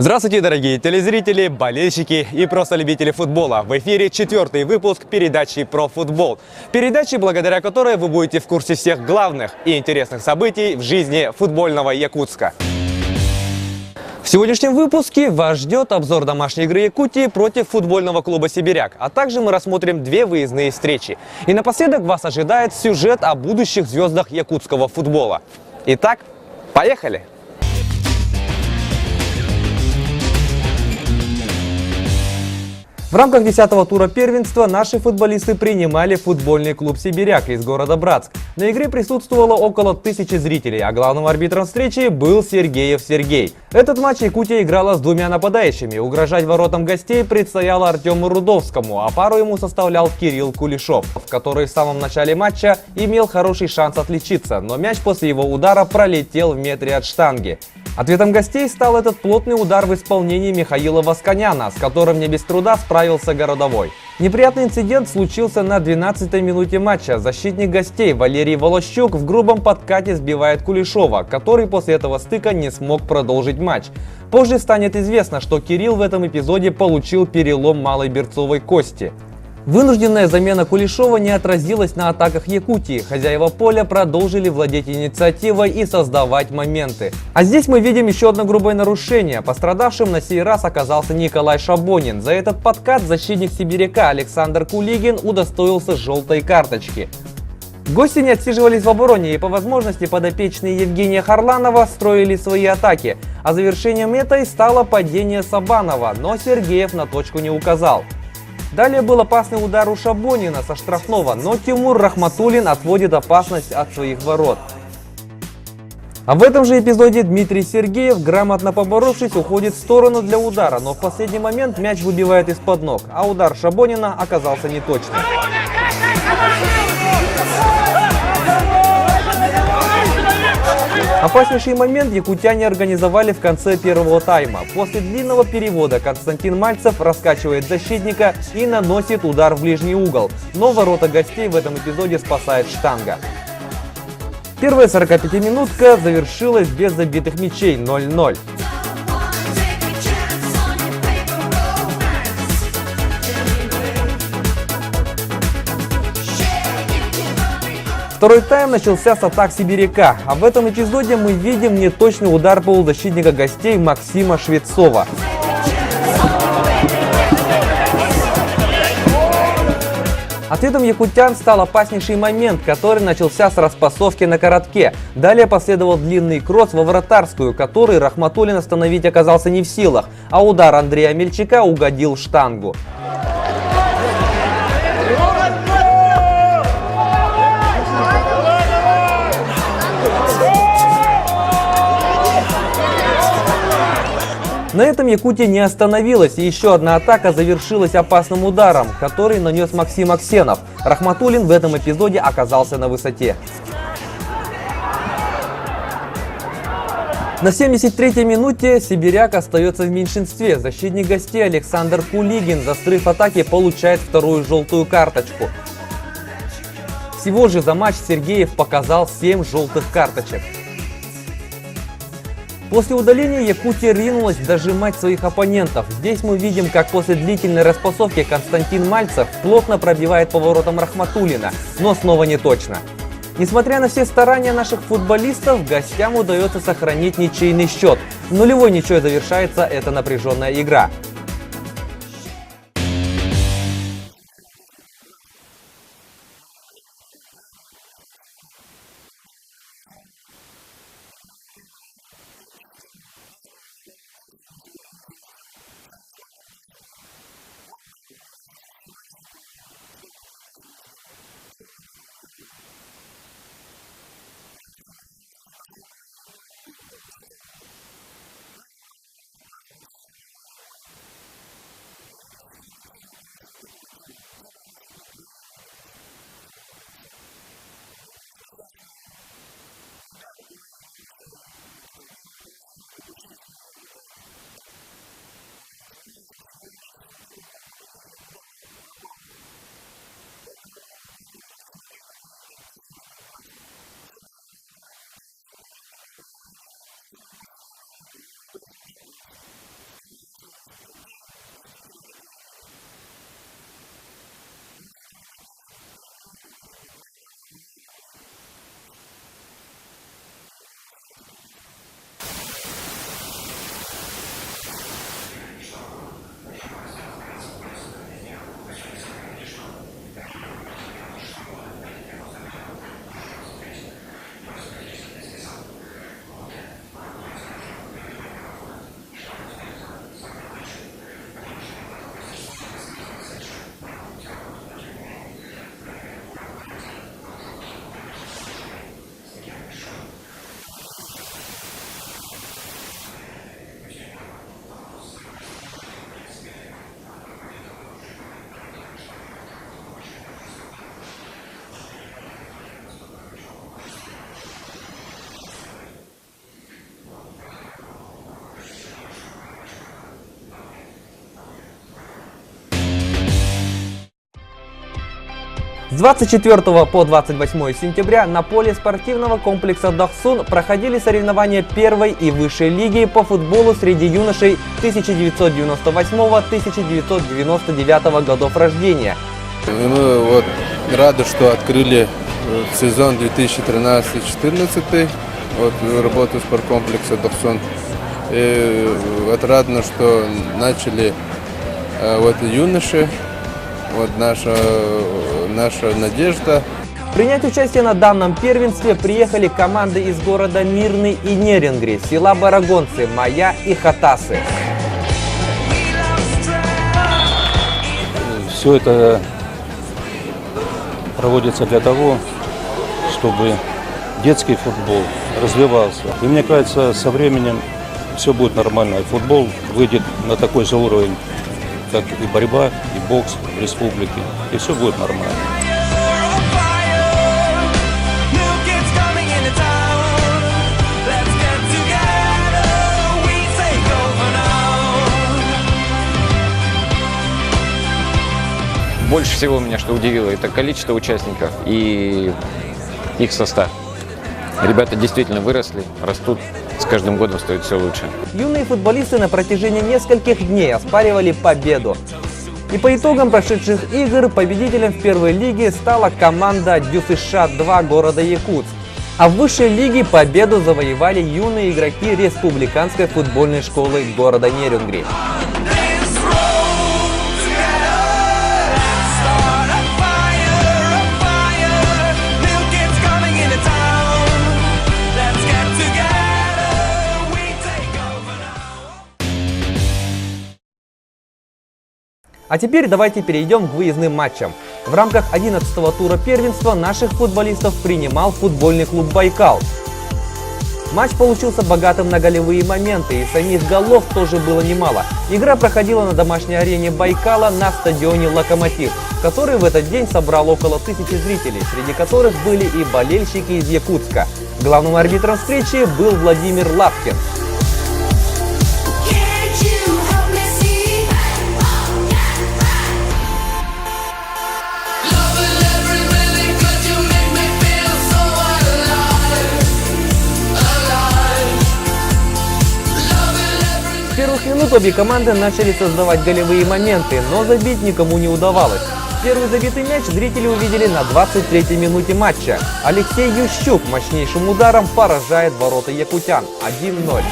Здравствуйте, дорогие телезрители, болельщики и просто любители футбола. В эфире 4-й выпуск передачи про футбол. Передачи, благодаря которой вы будете в курсе всех главных и интересных событий в жизни футбольного Якутска. В сегодняшнем выпуске вас ждет обзор домашней игры Якутии против футбольного клуба «Сибиряк», а также мы рассмотрим две выездные встречи. И напоследок вас ожидает сюжет о будущих звездах якутского футбола. Итак, поехали! В рамках 10-го тура первенства наши футболисты принимали футбольный клуб «Сибиряк» из города Братск. На игре присутствовало около 1000 зрителей, а главным арбитром встречи был Сергеев Сергей. Этот матч Якутия играла с двумя нападающими. Угрожать воротам гостей предстояло Артему Рудовскому, а пару ему составлял Кирилл Кулешов, который в самом начале матча имел хороший шанс отличиться, но мяч после его удара пролетел в метре от штанги. Ответом гостей стал этот плотный удар в исполнении Михаила Восконяна, с которым не без труда справился городовой. Неприятный инцидент случился на 12-й минуте матча. Защитник гостей Валерий Волощук в грубом подкате сбивает Кулешова, который после этого стыка не смог продолжить матч. Позже станет известно, что Кирилл в этом эпизоде получил перелом малой берцовой кости. Вынужденная замена Кулешова не отразилась на атаках Якутии. Хозяева поля продолжили владеть инициативой и создавать моменты. А здесь мы видим еще одно грубое нарушение. Пострадавшим на сей раз оказался Николай Шабонин. За этот подкат защитник «Сибиряка» Александр Кулигин удостоился желтой карточки. Гости не отсиживались в обороне, и по возможности подопечные Евгения Харланова строили свои атаки. А завершением этой стало падение Сабанова, но Сергеев на точку не указал. Далее был опасный удар у Шабонина со штрафного, но Тимур Рахматуллин отводит опасность от своих ворот. А в этом же эпизоде Дмитрий Сергеев, грамотно поборовшись, уходит в сторону для удара, но в последний момент мяч выбивает из-под ног, а удар Шабонина оказался неточным. Опаснейший момент якутяне организовали в конце первого тайма. После длинного перевода Константин Мальцев раскачивает защитника и наносит удар в ближний угол. Но ворота гостей в этом эпизоде спасает штанга. Первая 45-минутка завершилась без забитых мячей 0-0. Второй тайм начался с атак «Сибиряка», а в этом эпизоде мы видим неточный удар полузащитника гостей Максима Швецова. Ответом якутян стал опаснейший момент, который начался с распасовки на коротке. Далее последовал длинный кросс во вратарскую, который Рахматуллин остановить оказался не в силах, а удар Андрея Мельчака угодил в штангу. На этом Якутия не остановилась, и еще одна атака завершилась опасным ударом, который нанес Максим Аксенов. Рахматуллин в этом эпизоде оказался на высоте. На 73-й минуте «Сибиряк» остается в меньшинстве. Защитник гостей Александр Кулигин за срыв атаки получает вторую желтую карточку. Всего же за матч Сергеев показал 7 желтых карточек. После удаления Якутия ринулась дожимать своих оппонентов. Здесь мы видим, как после длительной распасовки Константин Мальцев плотно пробивает по воротам Рахматуллина, но снова не точно. Несмотря на все старания наших футболистов, гостям удается сохранить ничейный счет. Нулевой ничьей завершается эта напряженная игра. С 24 по 28 сентября на поле спортивного комплекса Дохсун проходили соревнования первой и высшей лиги по футболу среди юношей 1998-1999 годов рождения. Мы рады, что открыли сезон 2013-2014 работу спорткомплекса Дохсун. И отрадно, что начали юноши. Наша надежда. Принять участие на данном первенстве приехали команды из города Мирный и Нерингри, села Барагонцы, Мая и Хатасы. Все это проводится для того, чтобы детский футбол развивался. И мне кажется, со временем все будет нормально. И футбол выйдет на такой же уровень, как и борьба, и бокс в республике. И все будет нормально. Больше всего меня что удивило, это количество участников и их состав. Ребята действительно выросли, растут, с каждым годом стоит все лучше. Юные футболисты на протяжении нескольких дней оспаривали победу. И по итогам прошедших игр победителем в первой лиге стала команда ДЮСШ-2 города Якутск. А в высшей лиге победу завоевали юные игроки Республиканской футбольной школы города Нерингри. А теперь давайте перейдем к выездным матчам. В рамках 11-го тура первенства наших футболистов принимал футбольный клуб «Байкал». Матч получился богатым на голевые моменты, и самих голов тоже было немало. Игра проходила на домашней арене Байкала на стадионе «Локомотив», который в этот день собрал около 1000 зрителей, среди которых были и болельщики из Якутска. Главным арбитром встречи был Владимир Лапкин. С первых минут обе команды начали создавать голевые моменты, но забить никому не удавалось. Первый забитый мяч зрители увидели на 23-й минуте матча. Алексей Ющук мощнейшим ударом поражает ворота якутян. 1-0.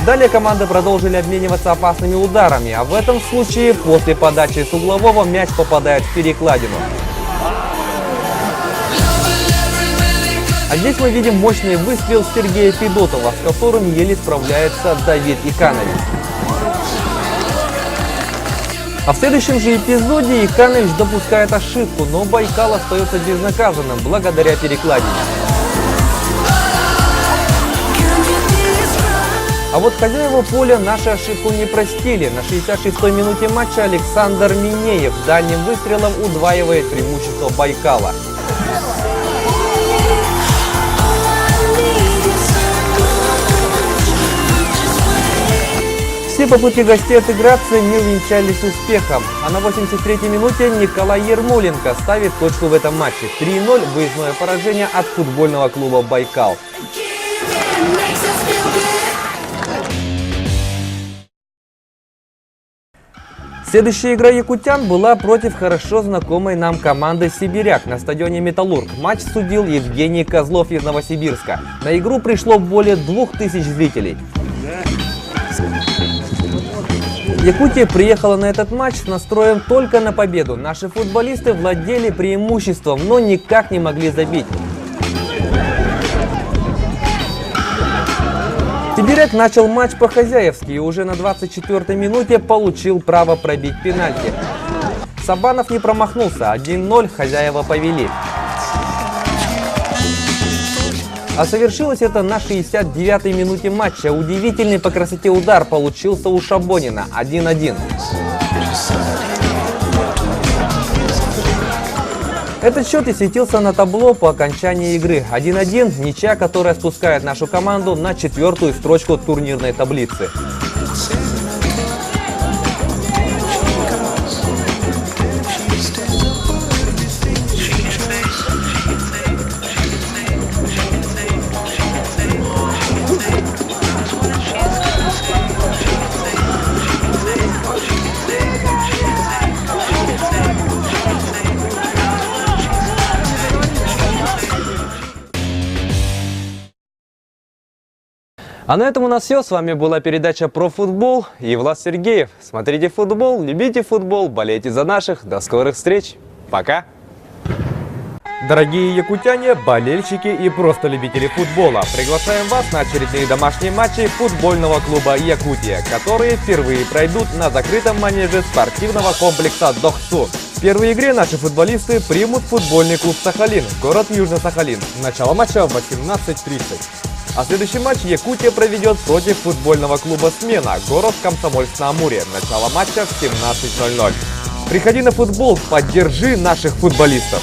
Далее команды продолжили обмениваться опасными ударами, а в этом случае после подачи с углового мяч попадает в перекладину. А здесь мы видим мощный выстрел Сергея Федотова, с которым еле справляется Давид Иканович. А в следующем же эпизоде Иканович допускает ошибку, но Байкал остается безнаказанным благодаря перекладине. А вот хозяева поля нашу ошибку не простили. На 66-й минуте матча Александр Минеев дальним выстрелом удваивает преимущество Байкала. Все попытки гостей отыграться не увенчались успехом. А на 83-й минуте Николай Ермоленко ставит точку в этом матче. 3-0 выездное поражение от футбольного клуба «Байкал». Следующая игра якутян была против хорошо знакомой нам команды «Сибиряк» на стадионе «Металлург». Матч судил Евгений Козлов из Новосибирска. На игру пришло более 2000 зрителей. Якутия приехала на этот матч с настроем только на победу. Наши футболисты владели преимуществом, но никак не могли забить. Сибиряк начал матч по-хозяевски и уже на 24-й минуте получил право пробить пенальти. Сабанов не промахнулся, 1-0 хозяева повели. А совершилось это на 69-й минуте матча. Удивительный по красоте удар получился у Шабонина, 1-1. Этот счет и светился на табло по окончании игры. 1-1, ничья, которая спускает нашу команду на 4-ю строчку турнирной таблицы. А на этом у нас все. С вами была передача про футбол и Влад Сергеев. Смотрите футбол, любите футбол, болейте за наших. До скорых встреч. Пока. Дорогие якутяне, болельщики и просто любители футбола, приглашаем вас на очередные домашние матчи футбольного клуба «Якутия», которые впервые пройдут на закрытом манеже спортивного комплекса «Дохсу». В первой игре наши футболисты примут футбольный клуб «Сахалин», город Южно-Сахалин. Начало матча в 18:30. А следующий матч Якутия проведет против футбольного клуба «Смена», город Комсомольск-на-Амуре. Начало матча в 17:00. Приходи на футбол, поддержи наших футболистов.